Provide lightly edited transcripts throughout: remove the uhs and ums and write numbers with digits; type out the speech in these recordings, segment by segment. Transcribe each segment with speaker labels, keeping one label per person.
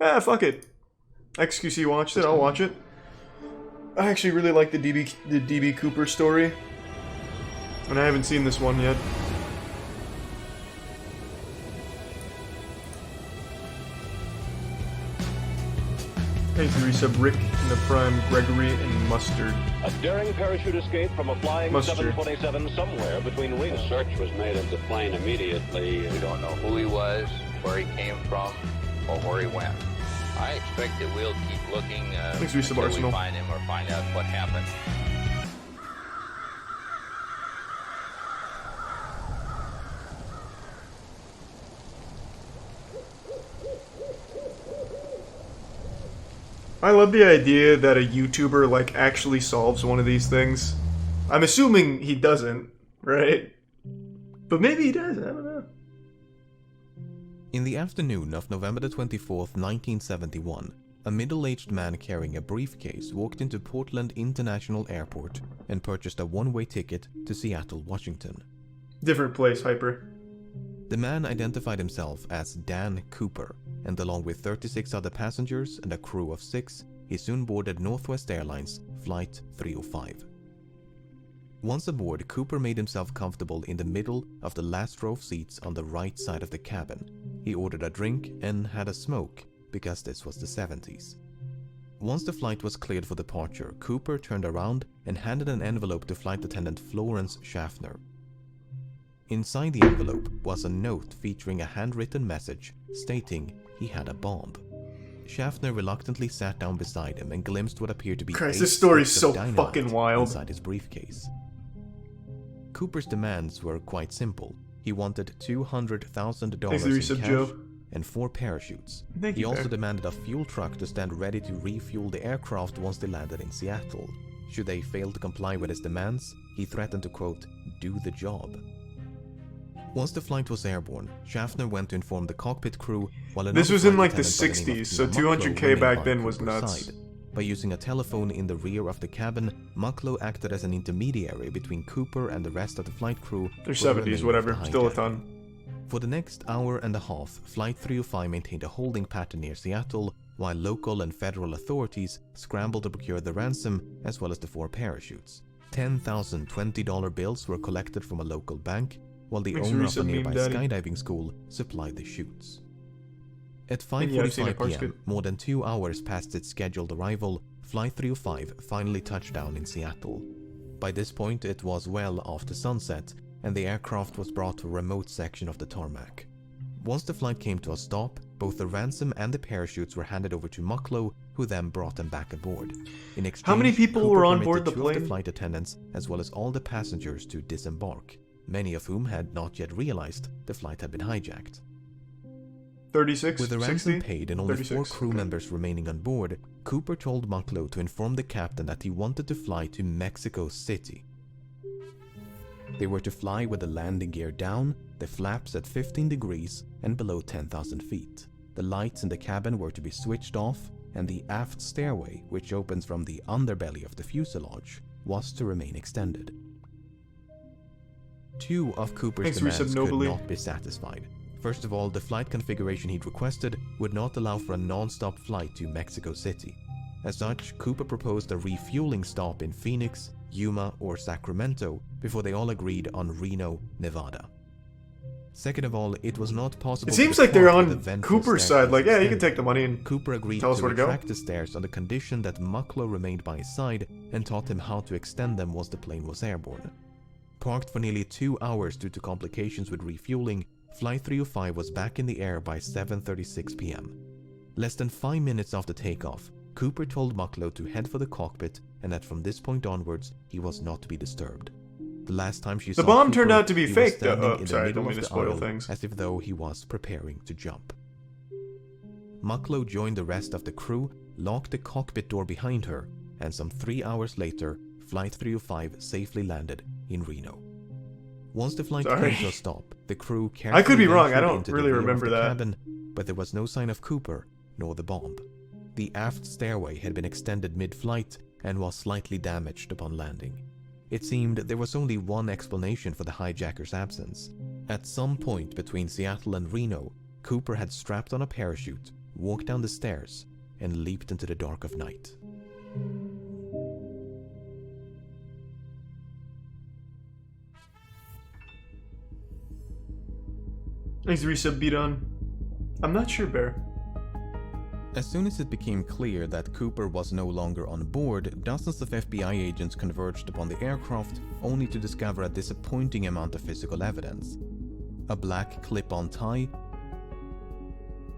Speaker 1: Ah, fuck it. XQC watched it, I'll watch it. I actually really like the DB Cooper story. And I haven't seen this one yet. Hey, Theresa, Rick in the Prime, Gregory, and Mustard.
Speaker 2: A daring parachute escape from a flying 727 somewhere between Reno.
Speaker 3: A search was made of the plane immediately.
Speaker 4: We don't know who he was, where he came from, or where he went. I expect that we'll keep looking until we find him or find out what happened.
Speaker 1: I love the idea that a YouTuber, like, actually solves one of these things. I'm assuming he doesn't, right? But maybe he does, I don't know.
Speaker 5: In the afternoon of November the 24th, 1971, a middle-aged man carrying a briefcase walked into Portland International Airport and purchased a one-way ticket to Seattle, Washington.
Speaker 1: Different place, Hyper.
Speaker 5: The man identified himself as Dan Cooper, and along with 36 other passengers and a crew of 6, he soon boarded Northwest Airlines Flight 305. Once aboard, Cooper made himself comfortable in the middle of the last row of seats on the right side of the cabin. He ordered a drink and had a smoke, because this was the 70s. Once the flight was cleared for departure, Cooper turned around and handed an envelope to flight attendant Florence Schaffner. Inside the envelope was a note featuring a handwritten message stating he had a bomb. Schaffner reluctantly sat down beside him and glimpsed what appeared to be
Speaker 1: Christ, this story's so
Speaker 5: dynamite
Speaker 1: fucking wild.
Speaker 5: inside his briefcase. Cooper's demands were quite simple. He wanted $200,000 in cash and 4 parachutes. He also demanded a fuel truck to stand ready to refuel the aircraft once they landed in Seattle. Should they fail to comply with his demands, he threatened to, quote, do the job. Once the flight was airborne, Schaffner went to inform the cockpit crew while another
Speaker 1: This was in like the
Speaker 5: flight
Speaker 1: 60s, so
Speaker 5: attendant by the name of
Speaker 1: 200k back
Speaker 5: Mucklow
Speaker 1: then was
Speaker 5: remained by
Speaker 1: nuts.
Speaker 5: Cooper's side. By using a telephone in the rear of the cabin, Mucklow acted as an intermediary between Cooper and the rest of the flight crew.
Speaker 1: They're 70s, whatever, still a ton.
Speaker 5: For the next hour and a half, Flight 305 maintained a holding pattern near Seattle, while local and federal authorities scrambled to procure the ransom as well as the 4 parachutes. 10,000 $20 bills were collected from a local bank, while the owner of a nearby skydiving school supplied the chutes. At 5:45 p.m., more than 2 hours past its scheduled arrival, Flight 305 finally touched down in Seattle. By this point, it was well after sunset, and the aircraft was brought to a remote section of the tarmac. Once the flight came to a stop, both the ransom and the parachutes were handed over to Mucklow, who then brought them back aboard. In exchange,
Speaker 1: how many people
Speaker 5: Cooper
Speaker 1: were on board the
Speaker 5: permitted 2 of
Speaker 1: plane?
Speaker 5: the flight attendants, as well as all the passengers, to disembark, many of whom had not yet realized the flight had been hijacked.
Speaker 1: 36,
Speaker 5: With the
Speaker 1: 60?
Speaker 5: ransom paid and only
Speaker 1: 36,
Speaker 5: 4 crew
Speaker 1: okay.
Speaker 5: members remaining on board, Cooper told Mucklow to inform the captain that he wanted to fly to Mexico City. They were to fly with the landing gear down, the flaps at 15 degrees and below 10,000 feet. The lights in the cabin were to be switched off, and the aft stairway, which opens from the underbelly of the fuselage, was to remain extended. 2 of Cooper's demands could not be satisfied. First of all, the flight configuration he'd requested would not allow for a non-stop flight to Mexico City. As such, Cooper proposed a refueling stop in Phoenix, Yuma, or Sacramento before they all agreed on Reno, Nevada. Second of all, it was not possible.
Speaker 1: It seems like they're on Cooper's side, like, yeah, you can take the money and
Speaker 5: Cooper agreed
Speaker 1: tell us
Speaker 5: to
Speaker 1: where to go.
Speaker 5: retract the stairs on the condition that Mucklow remained by his side and taught him how to extend them once the plane was airborne. Parked for nearly 2 hours due to complications with refueling, Flight 305 was back in the air by 7:36 p.m. Less than 5 minutes after takeoff, Cooper told Mucklow to head for the cockpit and that from this point onwards, he was not to be disturbed. The last time she saw
Speaker 1: the bomb
Speaker 5: Cooper,
Speaker 1: turned out to be
Speaker 5: he
Speaker 1: fake,
Speaker 5: was standing
Speaker 1: though.
Speaker 5: in the
Speaker 1: Sorry, I
Speaker 5: middle
Speaker 1: don't mean
Speaker 5: of
Speaker 1: to
Speaker 5: the
Speaker 1: spoil
Speaker 5: aisle,
Speaker 1: things.
Speaker 5: as if though he was preparing to jump. Mucklow joined the rest of the crew, locked the cockpit door behind her, and some 3 hours later, Flight 305 safely landed in Reno. Once the flight came to a stop, the crew carefully
Speaker 1: I could be wrong, I
Speaker 5: ventured
Speaker 1: don't
Speaker 5: into the
Speaker 1: really
Speaker 5: rear of
Speaker 1: remember
Speaker 5: the
Speaker 1: that.
Speaker 5: cabin, but there was no sign of Cooper nor the bomb. The aft stairway had been extended mid-flight and was slightly damaged upon landing. It seemed there was only one explanation for the hijacker's absence. At some point between Seattle and Reno, Cooper had strapped on a parachute, walked down the stairs, and leaped into the dark of night.
Speaker 1: Thanks, Resub beat on. I'm not sure, Bear.
Speaker 5: As soon as it became clear that Cooper was no longer on board, dozens of FBI agents converged upon the aircraft, only to discover a disappointing amount of physical evidence. A black clip-on tie,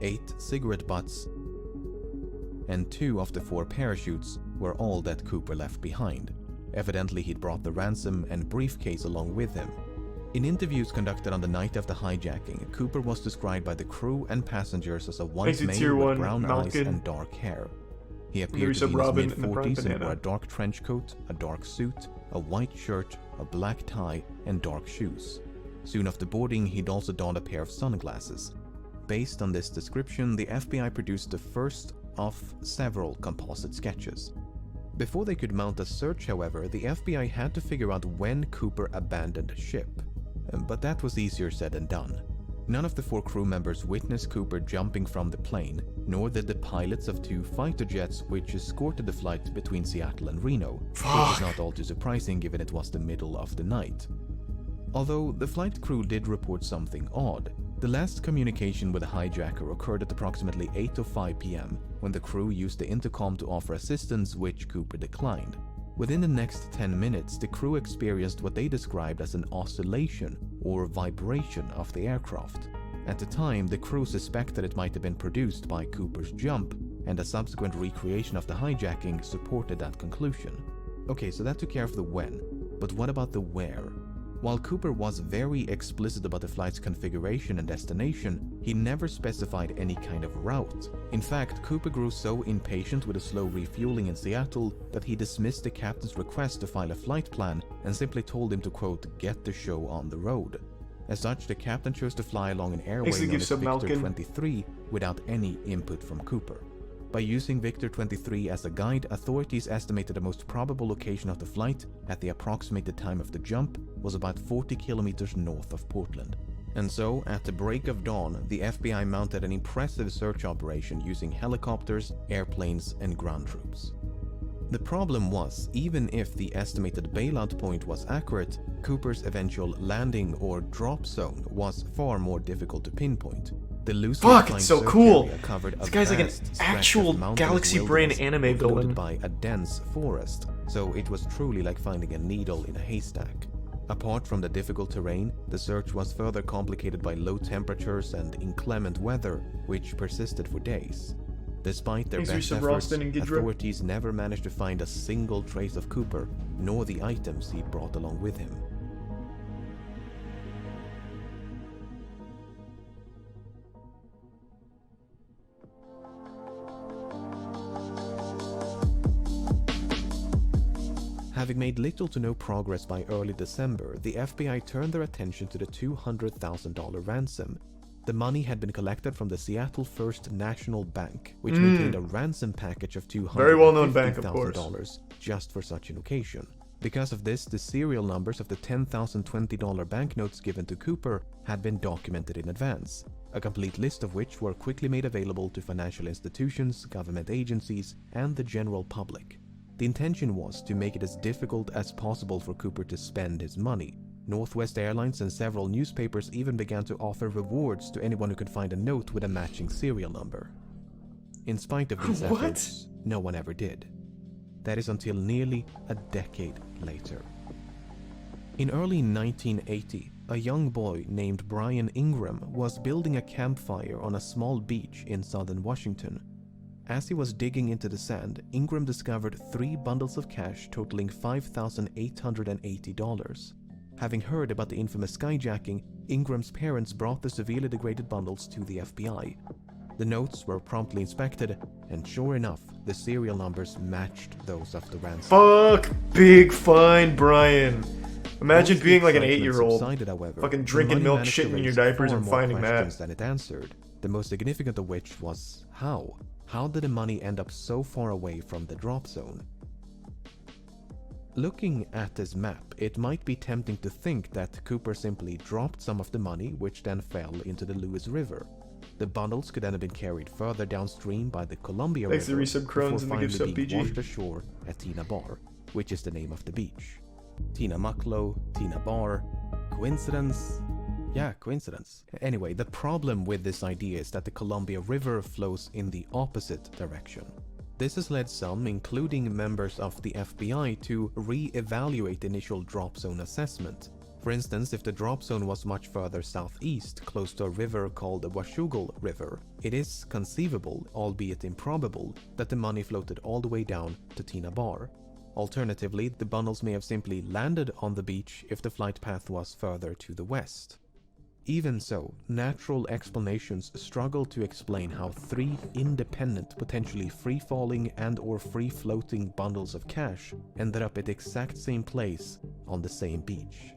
Speaker 5: 8 cigarette butts, and 2 of the 4 parachutes were all that Cooper left behind. Evidently, he'd brought the ransom and briefcase along with him. In interviews conducted on the night of the hijacking, Cooper was described by the crew and passengers as a white male with brown eyes and dark hair. He appeared to be in his mid-40s and wore a dark trench coat, a dark suit, a white shirt, a black tie, and dark shoes. Soon after boarding, he'd also donned a pair of sunglasses. Based on this description, the FBI produced the first of several composite sketches. Before they could mount a search, however, the FBI had to figure out when Cooper abandoned the ship. But that was easier said than done. None of the 4 crew members witnessed Cooper jumping from the plane, nor did the pilots of 2 fighter jets which escorted the flight between Seattle and Reno, which is not all too surprising given it was the middle of the night. Although the flight crew did report something odd. The last communication with the hijacker occurred at approximately 8:05 p.m. when the crew used the intercom to offer assistance, which Cooper declined. Within the next 10 minutes, the crew experienced what they described as an oscillation or vibration of the aircraft. At the time, the crew suspected it might have been produced by Cooper's jump, and a subsequent recreation of the hijacking supported that conclusion. Okay, so that took care of the when, but what about the where? While Cooper was very explicit about the flight's configuration and destination, he never specified any kind of route. In fact, Cooper grew so impatient with the slow refueling in Seattle that he dismissed the captain's request to file a flight plan and simply told him to, quote, get the show on the road. As such, the captain chose to fly along an airway known as Victor 23 without any input from Cooper. By using Victor 23 as a guide, authorities estimated the most probable location of the flight at the approximated time of the jump was about 40 kilometers north of Portland. And so, at the break of dawn, the FBI mounted an impressive search operation using helicopters, airplanes, and ground troops. The problem was, even if the estimated bailout point was accurate, Cooper's eventual landing or drop zone was far more difficult to pinpoint. The
Speaker 1: it's so cool! This guy's like an actual Galaxy Brain anime villain.
Speaker 5: By a dense forest, so it was truly like finding a needle in a haystack. Apart from the difficult terrain, the search was further complicated by low temperatures and inclement weather, which persisted for days. Despite their best efforts, authorities never managed to find a single trace of Cooper, nor the items he brought along with him. Having made little to no progress by early December, the FBI turned their attention to the $200,000 ransom. The money had been collected from the Seattle First National Bank, which maintained a ransom package of $250,000 just for such an occasion. Because of this, the serial numbers of the $10,020 banknotes given to Cooper had been documented in advance, a complete list of which were quickly made available to financial institutions, government agencies, and the general public. The intention was to make it as difficult as possible for Cooper to spend his money. Northwest Airlines and several newspapers even began to offer rewards to anyone who could find a note with a matching serial number. In spite of these efforts, no one ever did. That is until nearly a decade later. In early 1980, a young boy named Brian Ingram was building a campfire on a small beach in southern Washington. As he was digging into the sand, Ingram discovered 3 bundles of cash totaling $5,880. Having heard about the infamous skyjacking, Ingram's parents brought the severely degraded bundles to the FBI. The notes were promptly inspected, and sure enough, the serial numbers matched those of the ransom.
Speaker 1: Fuck! Big fine, Brian! Imagine being like an 8-year-old, fucking drinking milk, shitting in your diapers, and finding that.
Speaker 5: Than it answered, the most significant of which was how? How did the money end up so far away from the drop zone? Looking at this map, it might be tempting to think that Cooper simply dropped some of the money, which then fell into the Lewis River. The bundles could then have been carried further downstream by the Columbia
Speaker 1: Thanks
Speaker 5: River
Speaker 1: to resub Crohn's
Speaker 5: before
Speaker 1: and the gift
Speaker 5: finally
Speaker 1: sub
Speaker 5: being
Speaker 1: BG.
Speaker 5: washed ashore at Tina Bar, which is the name of the beach. Tina Mucklow, Tina Bar. Coincidence? Yeah, coincidence. Anyway, the problem with this idea is that the Columbia River flows in the opposite direction. This has led some, including members of the FBI, to re-evaluate the initial drop zone assessment. For instance, if the drop zone was much further southeast, close to a river called the Washougal River, it is conceivable, albeit improbable, that the money floated all the way down to Tina Bar. Alternatively, the bundles may have simply landed on the beach if the flight path was further to the west. Even so, natural explanations struggle to explain how three independent, potentially free-falling and/or free-floating bundles of cash ended up at the exact same place on the same beach.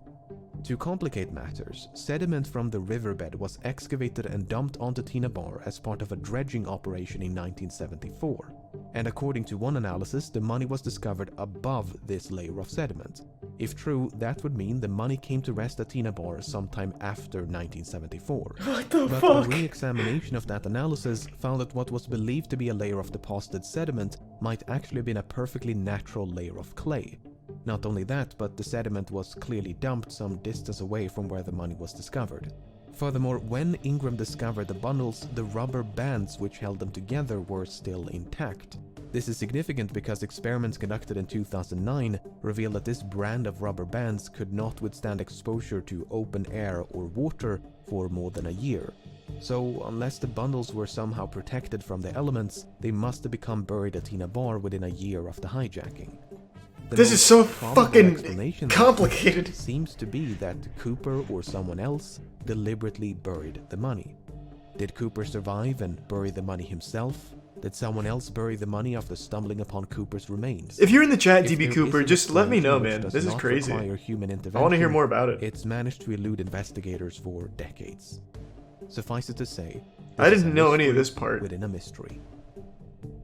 Speaker 5: To complicate matters, sediment from the riverbed was excavated and dumped onto Tina Bar as part of a dredging operation in 1974. And according to one analysis, the money was discovered above this layer of sediment. If true, that would mean the money came to rest at Tina Bar sometime after 1974.
Speaker 1: What the
Speaker 5: But
Speaker 1: fuck?
Speaker 5: a re-examination of that analysis found that what was believed to be a layer of deposited sediment might actually have been a perfectly natural layer of clay. Not only that, but the sediment was clearly dumped some distance away from where the money was discovered. Furthermore, when Ingram discovered the bundles, the rubber bands which held them together were still intact. This is significant because experiments conducted in 2009 revealed that this brand of rubber bands could not withstand exposure to open air or water for more than a year. So, unless the bundles were somehow protected from the elements, they must have become buried at Tina Bar within a year of the hijacking.
Speaker 1: This is so fucking complicated.
Speaker 5: Seems to be that Cooper or someone else deliberately buried the money. Did Cooper survive and bury the money himself? Did someone else bury the money after stumbling upon Cooper's remains?
Speaker 1: If you're in the chat,
Speaker 5: If
Speaker 1: DB
Speaker 5: there
Speaker 1: Cooper,
Speaker 5: is an
Speaker 1: just let me know,
Speaker 5: explanation
Speaker 1: man.
Speaker 5: which
Speaker 1: This
Speaker 5: does
Speaker 1: is
Speaker 5: not
Speaker 1: crazy.
Speaker 5: require human
Speaker 1: I want to
Speaker 5: intervention,
Speaker 1: hear more about it.
Speaker 5: It's managed to elude investigators for decades. Suffice it to say,
Speaker 1: I
Speaker 5: this is
Speaker 1: didn't
Speaker 5: a
Speaker 1: know any of
Speaker 5: mystery
Speaker 1: this part.
Speaker 5: within a mystery.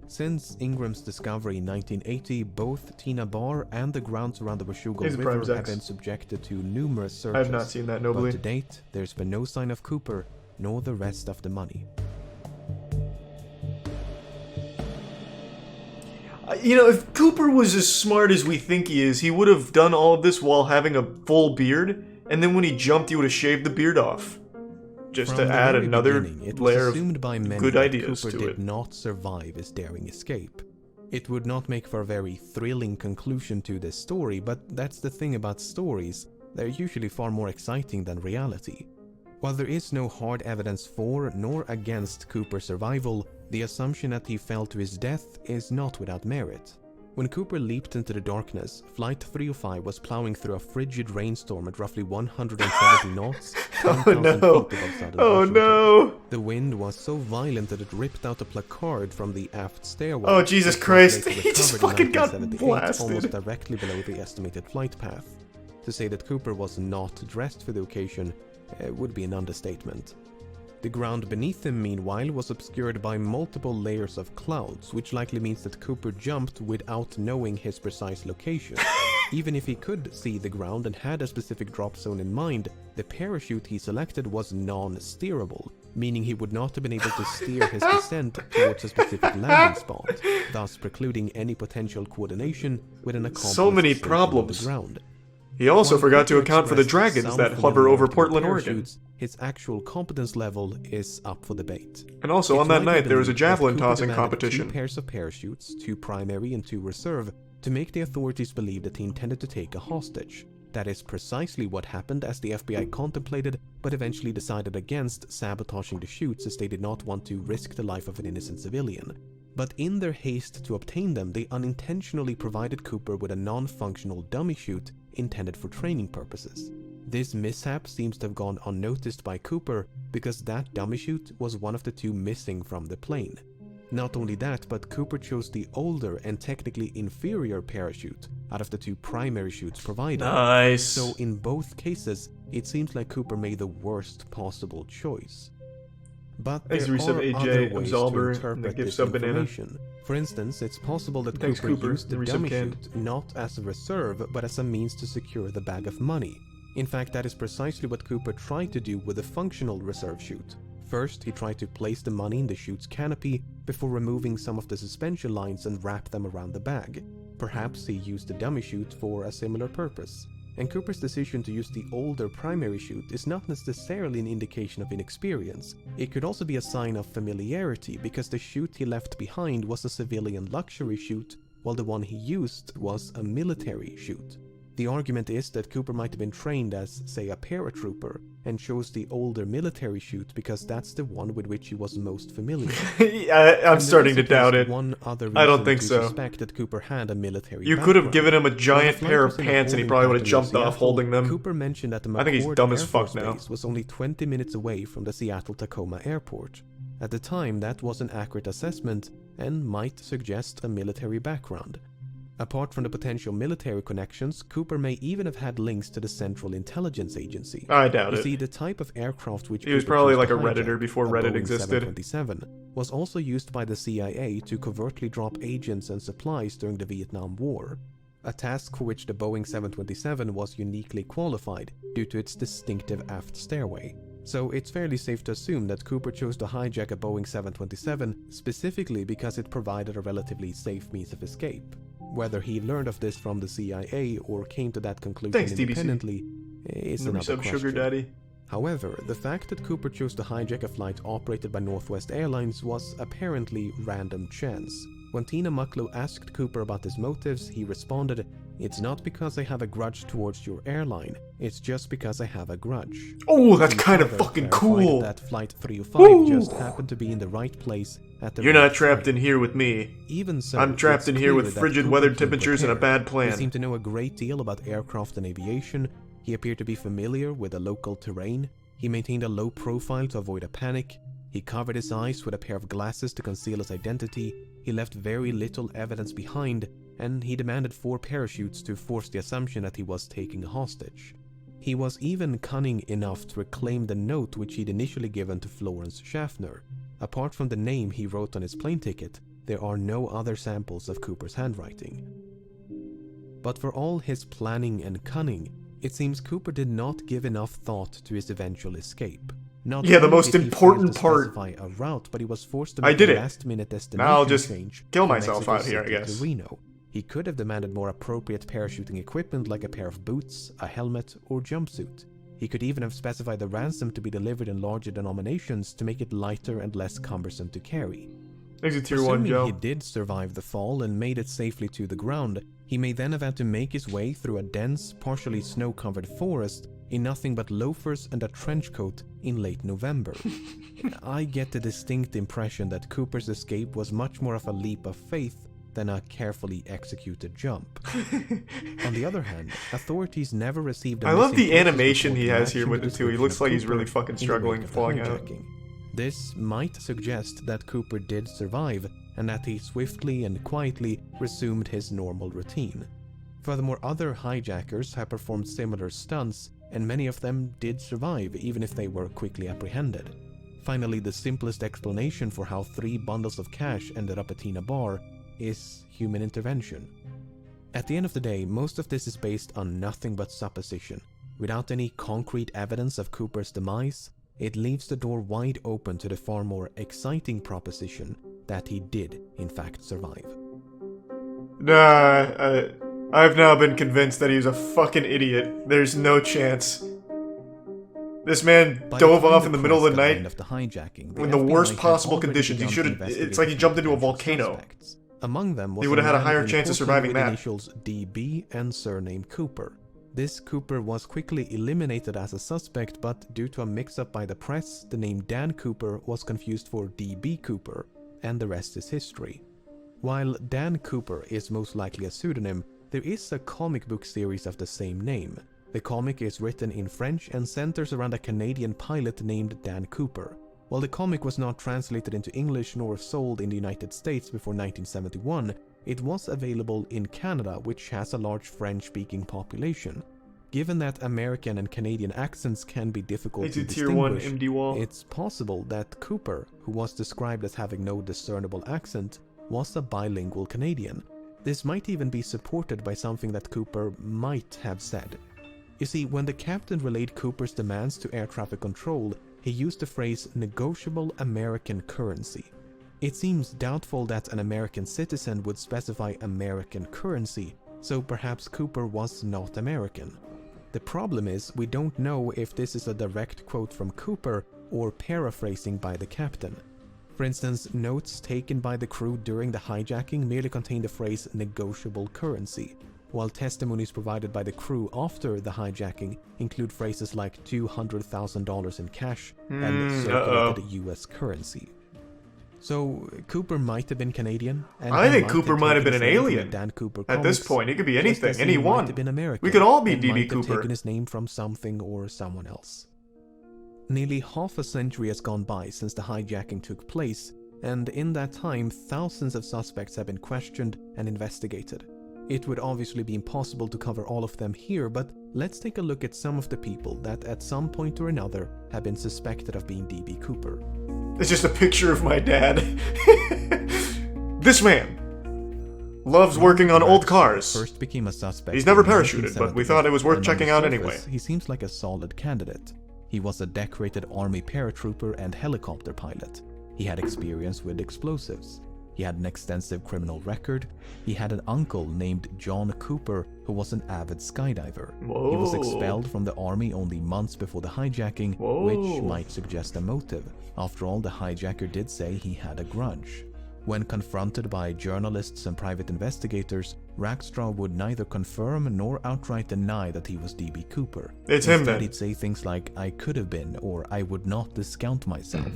Speaker 5: Since Ingram's discovery in 1980, both Tina Bar and the grounds around the Washougal
Speaker 1: Here's the Prime
Speaker 5: River have
Speaker 1: Zex.
Speaker 5: been subjected to numerous searches.
Speaker 1: I have not seen that,
Speaker 5: But
Speaker 1: nobly.
Speaker 5: to date, there's been no sign of Cooper, nor the rest of the money.
Speaker 1: You know, if Cooper was as smart as we think he is, he would have done all of this while having a full beard, and then when he jumped, he would have shaved the beard off. Just
Speaker 5: From
Speaker 1: to
Speaker 5: the
Speaker 1: add
Speaker 5: very
Speaker 1: another
Speaker 5: beginning, it was
Speaker 1: layer of
Speaker 5: assumed by many
Speaker 1: good
Speaker 5: that
Speaker 1: ideas
Speaker 5: Cooper
Speaker 1: to
Speaker 5: did
Speaker 1: it.
Speaker 5: not survive his daring escape. It would not make for a very thrilling conclusion to this story, but that's the thing about stories. They're usually far more exciting than reality. While there is no hard evidence for nor against Cooper's survival, the assumption that he fell to his death is not without merit. When Cooper leaped into the darkness, Flight 305 was plowing through a frigid rainstorm at roughly 170 knots, 10,000
Speaker 1: no.
Speaker 5: feet above Southern
Speaker 1: Oh
Speaker 5: Washington.
Speaker 1: no!
Speaker 5: The wind was so violent that it ripped out a placard from the aft stairway.
Speaker 1: Oh, Jesus
Speaker 5: which was
Speaker 1: Christ.
Speaker 5: later
Speaker 1: He just
Speaker 5: recovered in
Speaker 1: fucking got
Speaker 5: 1978,
Speaker 1: blasted.
Speaker 5: almost directly below the estimated flight path. To say that Cooper was not dressed for the occasion would be an understatement. The ground beneath him, meanwhile, was obscured by multiple layers of clouds, which likely means that Cooper jumped without knowing his precise location. Even if he could see the ground and had a specific drop zone in mind, the parachute he selected was non-steerable, meaning he would not have been able to steer his descent towards a specific landing spot, thus precluding any potential coordination with an accomplice
Speaker 1: So many
Speaker 5: stationed on
Speaker 1: problems.
Speaker 5: the ground.
Speaker 1: He also
Speaker 5: While
Speaker 1: forgot to
Speaker 5: Cooper
Speaker 1: account for the
Speaker 5: expressed
Speaker 1: dragons
Speaker 5: some
Speaker 1: that hover over
Speaker 5: familiarity with
Speaker 1: Portland, Oregon.
Speaker 5: parachutes, his actual competence level is up for debate.
Speaker 1: And also, on
Speaker 5: It's
Speaker 1: that
Speaker 5: widely
Speaker 1: night, there was a
Speaker 5: believed that
Speaker 1: javelin
Speaker 5: Cooper
Speaker 1: tossing
Speaker 5: demanded
Speaker 1: competition.
Speaker 5: 2 pairs of parachutes, 2 primary and 2 reserve, to make the authorities believe that he intended to take a hostage. That is precisely what happened, as the FBI contemplated, but eventually decided against sabotaging the chutes as they did not want to risk the life of an innocent civilian. But in their haste to obtain them, they unintentionally provided Cooper with a non-functional dummy chute intended for training purposes. This mishap seems to have gone unnoticed by Cooper because that dummy chute was one of the 2 missing from the plane. Not only that, but Cooper chose the older and technically inferior parachute out of the 2 primary chutes provided.
Speaker 1: Nice.
Speaker 5: So in both cases, it seems like Cooper made the worst possible choice. But there
Speaker 1: Thanks, resub
Speaker 5: are
Speaker 1: AJ,
Speaker 5: other ways to
Speaker 1: Absolver, and the
Speaker 5: interpret
Speaker 1: gift
Speaker 5: this
Speaker 1: sub banana.
Speaker 5: information. For instance, it's possible that
Speaker 1: Thanks, Cooper,
Speaker 5: used the
Speaker 1: the resub
Speaker 5: dummy
Speaker 1: canned.
Speaker 5: chute not as a reserve, but as a means to secure the bag of money. In fact, that is precisely what Cooper tried to do with the functional reserve chute. First, he tried to place the money in the chute's canopy before removing some of the suspension lines and wrap them around the bag. Perhaps he used the dummy chute for a similar purpose. And Cooper's decision to use the older primary chute is not necessarily an indication of inexperience. It could also be a sign of familiarity, because the chute he left behind was a civilian luxury chute, while the one he used was a military chute. The argument is that Cooper might have been trained as, say, a paratrooper, and chose the older military chute because that's the one with which he was most familiar.
Speaker 1: I'm starting to doubt it. I don't think so.
Speaker 5: Suspect that Cooper had a military
Speaker 1: you could have given him a giant pair of pants and he probably would have jumped off holding them.
Speaker 5: Cooper mentioned that the
Speaker 1: I think he's dumb as fuck now.
Speaker 5: Base was only 20 minutes away from the Seattle-Tacoma airport. At the time, that was an accurate assessment and might suggest a military background. Apart from the potential military connections, Cooper may even have had links to the Central Intelligence Agency.
Speaker 1: I doubt it.
Speaker 5: You see, the type of aircraft which
Speaker 1: he was probably like a Redditor before Reddit existed.
Speaker 5: 727 was also used by the CIA to covertly drop agents and supplies during the Vietnam War. A task for which the Boeing 727 was uniquely qualified due to its distinctive aft stairway. So it's fairly safe to assume that Cooper chose to hijack a Boeing 727 specifically because it provided a relatively safe means of escape. Whether he learned of this from the CIA or came to that conclusion independently is another question.
Speaker 1: Sugar Daddy.
Speaker 5: However, the fact that Cooper chose to hijack a flight operated by Northwest Airlines was apparently random chance. When Tina Mucklow asked Cooper about his motives, he responded, "It's not because I have a grudge towards your airline, it's just because I have a grudge."
Speaker 1: Oh, that's kind of fucking cool!
Speaker 5: That Flight 305 just happened to be in the right place at the
Speaker 1: You're
Speaker 5: right
Speaker 1: not trapped
Speaker 5: time.
Speaker 1: in here with me.
Speaker 5: Even so,
Speaker 1: I'm trapped in here with
Speaker 5: that
Speaker 1: frigid
Speaker 5: Cooper
Speaker 1: weather
Speaker 5: came
Speaker 1: temperatures and a
Speaker 5: prepared.
Speaker 1: bad plan.
Speaker 5: He seemed to know a great deal about aircraft and aviation. He appeared to be familiar with the local terrain. He maintained a low profile to avoid a panic. He covered his eyes with a pair of glasses to conceal his identity. He left very little evidence behind, and he demanded 4 parachutes to force the assumption that he was taking a hostage. He was even cunning enough to reclaim the note which he'd initially given to Florence Schaffner. Apart from the name he wrote on his plane ticket, there are no other samples of Cooper's handwriting. But for all his planning and cunning, it seems Cooper did not give enough thought to his eventual escape. Not
Speaker 1: yeah, the
Speaker 5: only
Speaker 1: most
Speaker 5: did he
Speaker 1: important
Speaker 5: fail to
Speaker 1: part.
Speaker 5: specify a route, but he was forced to
Speaker 1: I
Speaker 5: make
Speaker 1: did
Speaker 5: a
Speaker 1: it.
Speaker 5: last-minute destination
Speaker 1: Now I'll just
Speaker 5: change
Speaker 1: kill
Speaker 5: from
Speaker 1: myself
Speaker 5: Mexico
Speaker 1: out here, I
Speaker 5: City
Speaker 1: guess.
Speaker 5: to Reno. He could have demanded more appropriate parachuting equipment like a pair of boots, a helmet, or jumpsuit. He could even have specified the ransom to be delivered in larger denominations to make it lighter and less cumbersome to carry.
Speaker 1: Exit Tier 1,
Speaker 5: Assuming
Speaker 1: Joe.
Speaker 5: he did survive the fall and made it safely to the ground, he may then have had to make his way through a dense, partially snow-covered forest in nothing but loafers and a trench coat in late November. I get the distinct impression that Cooper's escape was much more of a leap of faith than a carefully executed jump. On the other hand, authorities never received a
Speaker 1: I love
Speaker 5: missing
Speaker 1: the
Speaker 5: persons
Speaker 1: animation
Speaker 5: report
Speaker 1: he
Speaker 5: in
Speaker 1: has here
Speaker 5: matching
Speaker 1: with
Speaker 5: the
Speaker 1: it too. He
Speaker 5: description
Speaker 1: looks
Speaker 5: of
Speaker 1: like he's
Speaker 5: Cooper
Speaker 1: really fucking
Speaker 5: in the
Speaker 1: struggling
Speaker 5: wake of the
Speaker 1: falling out.
Speaker 5: hijacking. This might suggest that Cooper did survive and that he swiftly and quietly resumed his normal routine. Furthermore, other hijackers have performed similar stunts, and many of them did survive even if they were quickly apprehended. Finally, the simplest explanation for how 3 bundles of cash ended up at Tina Bar is human intervention. At the end of the day, most of this is based on nothing but supposition. Without any concrete evidence of Cooper's demise, it leaves the door wide open to the far more exciting proposition that he did, in fact, survive.
Speaker 1: Nah, I've now been convinced that he was a fucking idiot. There's no chance. This man dove off in the middle of the night in the worst possible conditions. He should have. It's like he jumped into a volcano.
Speaker 5: Among them was
Speaker 1: he would have had a higher
Speaker 5: man
Speaker 1: chance of surviving
Speaker 5: with
Speaker 1: that.
Speaker 5: Initials DB and surname Cooper. This Cooper was quickly eliminated as a suspect, but due to a mix-up by the press, the name Dan Cooper was confused for DB Cooper, and the rest is history. While Dan Cooper is most likely a pseudonym, there is a comic book series of the same name. The comic is written in French and centers around a Canadian pilot named Dan Cooper. While the comic was not translated into English nor sold in the United States before 1971, it was available in Canada, which has a large French-speaking population. Given that American and Canadian accents can be difficult to
Speaker 1: Tier 1
Speaker 5: distinguish,
Speaker 1: MD wall.
Speaker 5: it's possible that Cooper, who was described as having no discernible accent, was a bilingual Canadian. This might even be supported by something that Cooper might have said. You see, when the captain relayed Cooper's demands to air traffic control, he used the phrase negotiable American currency. It seems doubtful that an American citizen would specify American currency, so perhaps Cooper was not American. The problem is, we don't know if this is a direct quote from Cooper or paraphrasing by the captain. For instance, notes taken by the crew during the hijacking merely contain the phrase negotiable currency, while testimonies provided by the crew after the hijacking include phrases like $200,000 in cash and circulated US currency. So, Cooper might have been Canadian. And
Speaker 1: I think Cooper might have been an alien.
Speaker 5: Dan Cooper
Speaker 1: At this point, he could be anything, anyone.
Speaker 5: American,
Speaker 1: we could all be
Speaker 5: and
Speaker 1: DB
Speaker 5: might
Speaker 1: Cooper.
Speaker 5: Have taken his name from something or someone else. Nearly half a century has gone by since the hijacking took place, and in that time, thousands of suspects have been questioned and investigated. It would obviously be impossible to cover all of them here, but let's take a look at some of the people that at some point or another have been suspected of being DB Cooper.
Speaker 1: It's just a picture of my dad. This man loves working on old cars.
Speaker 5: First became a suspect.
Speaker 1: He's never parachuted, but we thought it was worth checking out
Speaker 5: surface,
Speaker 1: anyway.
Speaker 5: He seems like a solid candidate. He was a decorated Army paratrooper and helicopter pilot. He had experience with explosives. He had an extensive criminal record. He had an uncle named John Cooper who was an avid skydiver.
Speaker 1: Whoa.
Speaker 5: He was expelled from the army only months before the hijacking, which might suggest a motive. After all, the hijacker did say he had a grudge. When confronted by journalists and private investigators, Rackstraw would neither confirm nor outright deny that he was DB Cooper.
Speaker 1: It's him
Speaker 5: Instead,
Speaker 1: then.
Speaker 5: he'd say things like, "I could have been," or "I would not discount myself."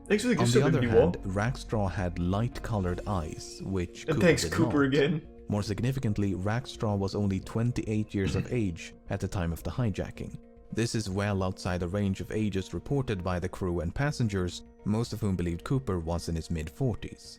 Speaker 1: Thanks for the
Speaker 5: On
Speaker 1: gift
Speaker 5: the
Speaker 1: sub,
Speaker 5: other
Speaker 1: Wall.
Speaker 5: hand, Rackstraw had light-colored eyes, which
Speaker 1: And
Speaker 5: Cooper
Speaker 1: thanks,
Speaker 5: did
Speaker 1: Cooper,
Speaker 5: not.
Speaker 1: again.
Speaker 5: More significantly, Rackstraw was only 28 years of age at the time of the hijacking. This is well outside the range of ages reported by the crew and passengers, most of whom believed Cooper was in his mid-40s.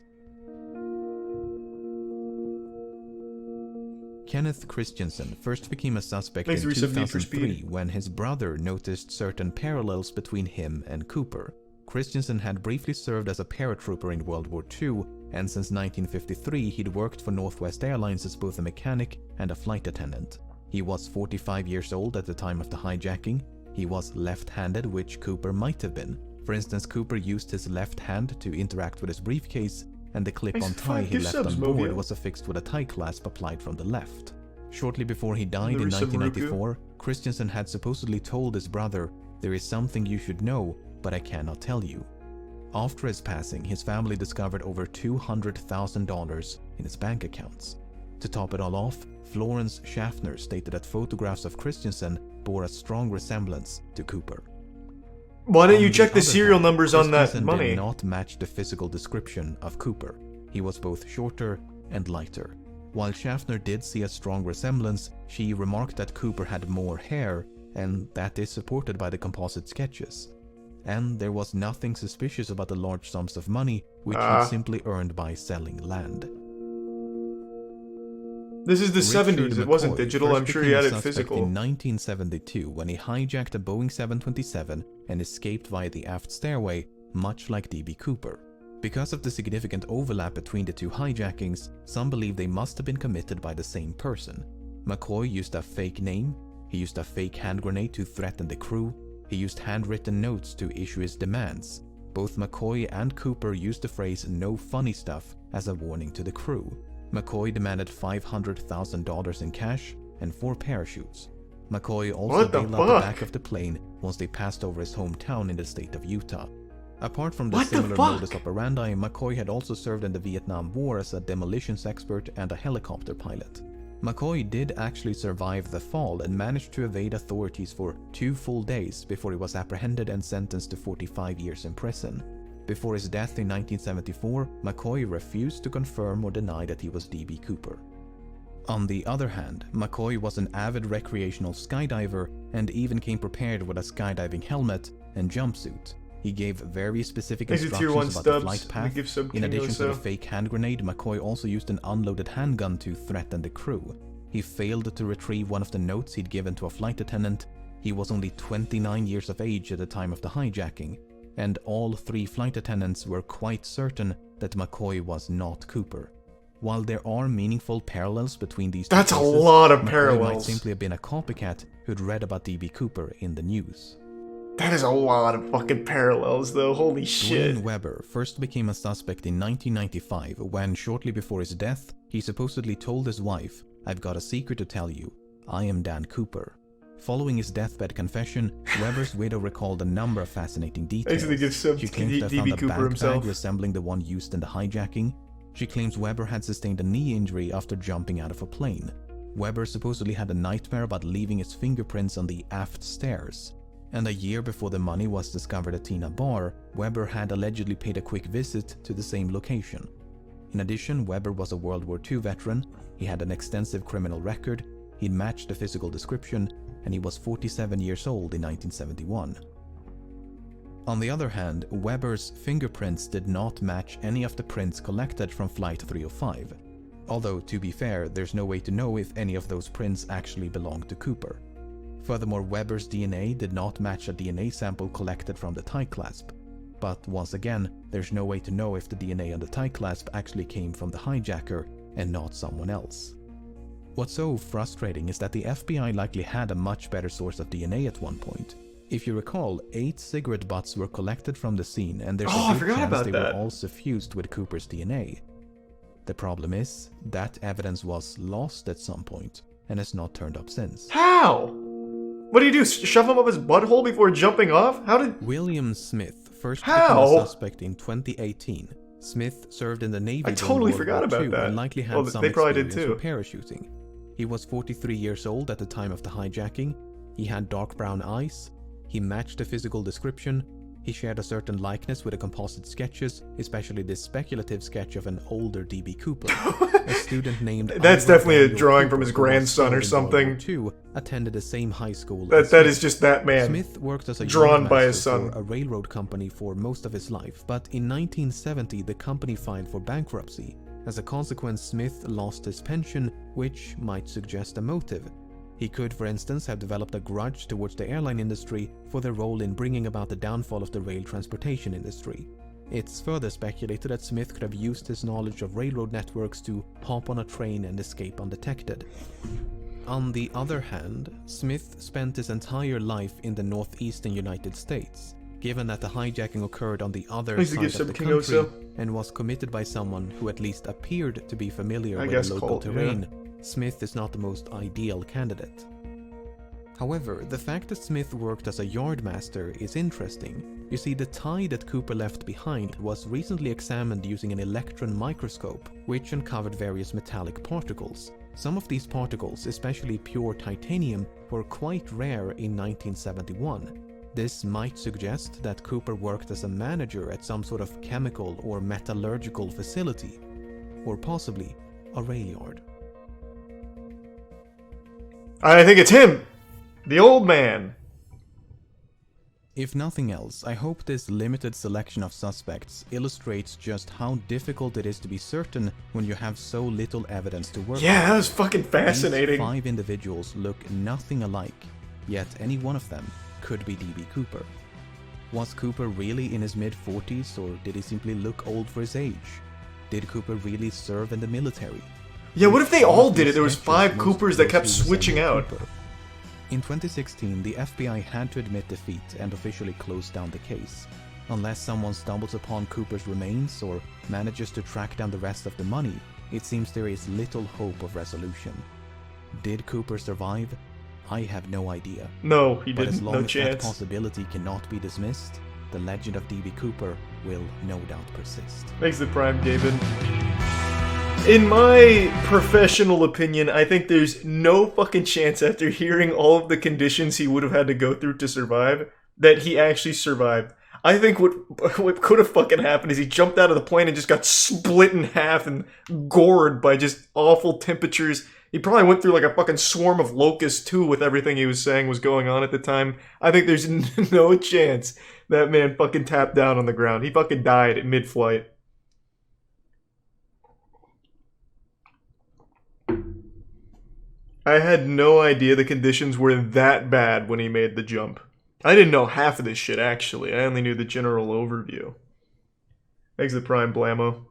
Speaker 5: Kenneth Christensen first became a suspect in 2003 when his brother noticed certain parallels between him and Cooper. Christensen had briefly served as a paratrooper in World War II, and since 1953 he'd worked for Northwest Airlines as both a mechanic and a flight attendant. He was 45 years old at the time of the hijacking. He was left-handed, which Cooper might have been. For instance, Cooper used his left hand to interact with his briefcase, and the clip-on tie he left on board was affixed with a tie clasp applied from the left. Shortly before he died in 1994, Christensen had supposedly told his brother, "There is something you should know, but I cannot tell you." After his passing, his family discovered over $200,000 in his bank accounts. To top it all off, Florence Schaffner stated that photographs of Christensen bore a strong resemblance to Cooper.
Speaker 1: Why don't you check the serial numbers on that
Speaker 5: Christensen
Speaker 1: money?
Speaker 5: did not match the physical description of Cooper. He was both shorter and lighter. While Schaffner did see a strong resemblance, she remarked that Cooper had more hair, and that is supported by the composite sketches. And there was nothing suspicious about the large sums of money which he simply earned by selling land.
Speaker 1: This is the
Speaker 5: Richard
Speaker 1: 70s, it wasn't
Speaker 5: McCoy
Speaker 1: digital,
Speaker 5: first
Speaker 1: I'm sure he
Speaker 5: became a
Speaker 1: had it
Speaker 5: suspect
Speaker 1: physical.
Speaker 5: In 1972, when he hijacked a Boeing 727 and escaped via the aft stairway, much like DB Cooper. Because of the significant overlap between the two hijackings, some believe they must have been committed by the same person. McCoy used a fake name, he used a fake hand grenade to threaten the crew, he used handwritten notes to issue his demands. Both McCoy and Cooper used the phrase "no funny stuff" as a warning to the crew. McCoy demanded $500,000 in cash and 4 parachutes. McCoy also bailed out the back of the plane once they passed over his hometown in the state of Utah. Apart from the similar modus operandi, McCoy had also served in the Vietnam War as a demolitions expert and a helicopter pilot. McCoy did actually survive the fall and managed to evade authorities for 2 full days before he was apprehended and sentenced to 45 years in prison. Before his death in 1974, McCoy refused to confirm or deny that he was DB Cooper. On the other hand, McCoy was an avid recreational skydiver and even came prepared with a skydiving helmet and jumpsuit. He gave very specific instructions about the flight path. In addition to the fake hand grenade, McCoy also used an unloaded handgun to threaten the crew. He failed to retrieve one of the notes he'd given to a flight attendant. He was only 29 years of age at the time of the hijacking, and all 3 flight attendants were quite certain that McCoy was not Cooper. While there are meaningful parallels between these two
Speaker 1: That's
Speaker 5: cases,
Speaker 1: a lot of
Speaker 5: McCoy
Speaker 1: parallels.
Speaker 5: might simply have been a copycat who'd read about DB Cooper in the news.
Speaker 1: That is a lot of fucking parallels, though. Holy shit.
Speaker 5: Dwayne Weber first became a suspect in 1995 when, shortly before his death, he supposedly told his wife, "I've got a secret to tell you. I am Dan Cooper." Following his deathbed confession, Weber's widow recalled a number of fascinating details. She claims to have found a backpack resembling the one used in the hijacking. She claims Weber had sustained a knee injury after jumping out of a plane. Weber supposedly had a nightmare about leaving his fingerprints on the aft stairs. And a year before the money was discovered at Tina Bar, Weber had allegedly paid a quick visit to the same location. In addition, Weber was a World War II veteran, he had an extensive criminal record, he'd matched the physical description, and he was 47 years old in 1971. On the other hand, Weber's fingerprints did not match any of the prints collected from Flight 305. Although, to be fair, there's no way to know if any of those prints actually belonged to Cooper. Furthermore, Weber's DNA did not match a DNA sample collected from the tie clasp. But once again, there's no way to know if the DNA on the tie clasp actually came from the hijacker and not someone else. What's so frustrating is that the FBI likely had a much better source of DNA at one point. If you recall, 8 cigarette butts were collected from the scene, and there's a good chance they were all suffused with Cooper's DNA. The problem is, that evidence was lost at some point, and has not turned up since.
Speaker 1: How? What do you do? Shove him up his butthole before jumping off? How did...
Speaker 5: William Smith first became a suspect in 2018. Smith served in the Navy.
Speaker 1: I totally forgot about that.
Speaker 5: And likely had some experience with parachuting. He was 43 years old at the time of the hijacking. He had dark brown eyes. He matched the physical description. He shared a certain likeness with the composite sketches, especially this speculative sketch of an older D.B. Cooper. A student named
Speaker 1: That's definitely a drawing from his grandson or something.
Speaker 5: Attended the same high school.
Speaker 1: That is just that man.
Speaker 5: Smith worked as a
Speaker 1: drawn by his son.
Speaker 5: For a railroad company for most of his life, but in 1970 the company filed for bankruptcy. As a consequence, Smith lost his pension, which might suggest a motive. He could, for instance, have developed a grudge towards the airline industry for their role in bringing about the downfall of the rail transportation industry. It's further speculated that Smith could have used his knowledge of railroad networks to hop on a train and escape undetected. On the other hand, Smith spent his entire life in the northeastern United States. Given that the hijacking occurred on the other side of the country and was committed by someone who at least appeared to be familiar with the local terrain, Smith is not the most ideal candidate. However, the fact that Smith worked as a yardmaster is interesting. You see, the tie that Cooper left behind was recently examined using an electron microscope, which uncovered various metallic particles. Some of these particles, especially pure titanium, were quite rare in 1971. This might suggest that Cooper worked as a manager at some sort of chemical or metallurgical facility, or possibly a rail yard.
Speaker 1: I think it's him! The old man!
Speaker 5: If nothing else, I hope this limited selection of suspects illustrates just how difficult it is to be certain when you have so little evidence to work with.
Speaker 1: Yeah, that was fucking fascinating.
Speaker 5: These 5 individuals look nothing alike, yet any one of them could be D.B. Cooper. Was Cooper really in his mid-40s, or did he simply look old for his age? Did Cooper really serve in the military?
Speaker 1: Yeah, what if they all did it? There was 5 Coopers that kept switching out.
Speaker 5: In 2016, the FBI had to admit defeat and officially close down the case. Unless someone stumbles upon Cooper's remains or manages to track down the rest of the money, it seems there is little hope of resolution. Did Cooper survive? I have no idea.
Speaker 1: No, he
Speaker 5: but
Speaker 1: didn't.
Speaker 5: As long
Speaker 1: no
Speaker 5: as
Speaker 1: chance.
Speaker 5: That possibility cannot be dismissed, the legend of D.B. Cooper will no doubt persist.
Speaker 1: Thanks the Prime, Gaben. In my professional opinion, I think there's no fucking chance after hearing all of the conditions he would have had to go through to survive, that he actually survived. I think what could have fucking happened is he jumped out of the plane and just got split in half and gored by just awful temperatures. He probably went through like a fucking swarm of locusts too with everything he was saying was going on at the time. I think there's no chance that man fucking tapped down on the ground. He fucking died mid-flight. I had no idea the conditions were that bad when he made the jump. I didn't know half of this shit, actually. I only knew the general overview. Thanks the Prime, Blammo.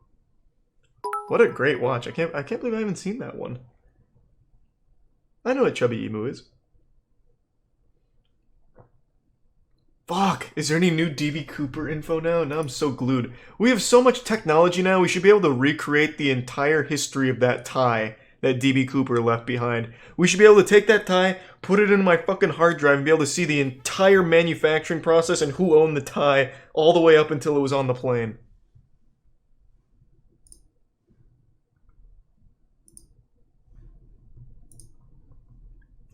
Speaker 1: What a great watch. I can't believe I haven't seen that one. I know what Chubby Emu is. Fuck, is there any new DB Cooper info now? Now I'm so glued. We have so much technology now, we should be able to recreate the entire history of that tie that DB Cooper left behind. We should be able to take that tie, put it in my fucking hard drive, and be able to see the entire manufacturing process and who owned the tie all the way up until it was on the plane.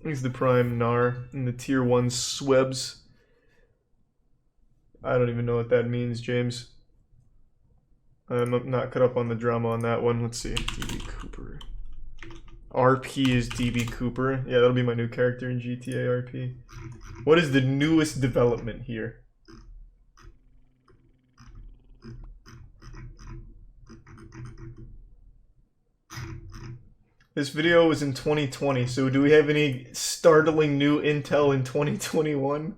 Speaker 1: Here's the Prime Nar and the Tier 1 Swebs. I don't even know what that means, James. I'm not caught up on the drama on that one. Let's see. DB Cooper. RP is DB Cooper. Yeah, that'll be my new character in GTA RP. What is the newest development here? This video was in 2020, so do we have any startling new intel in 2021?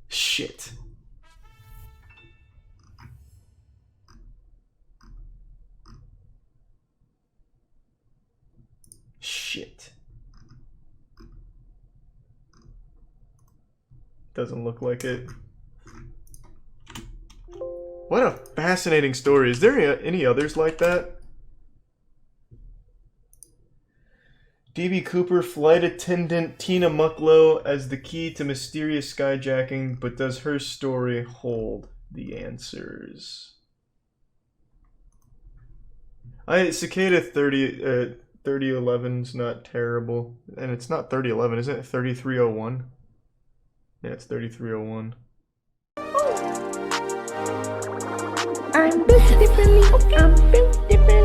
Speaker 1: Shit. Shit. Doesn't look like it. What a fascinating story. Is there any others like that? DB Cooper, flight attendant Tina Mucklow as the key to mysterious skyjacking, but does her story hold the answers? Cicada 3011's not terrible. And it's not 3011, isn't it? 3301? Yeah, it's 3301.
Speaker 6: I'm built differently. I'm built differently.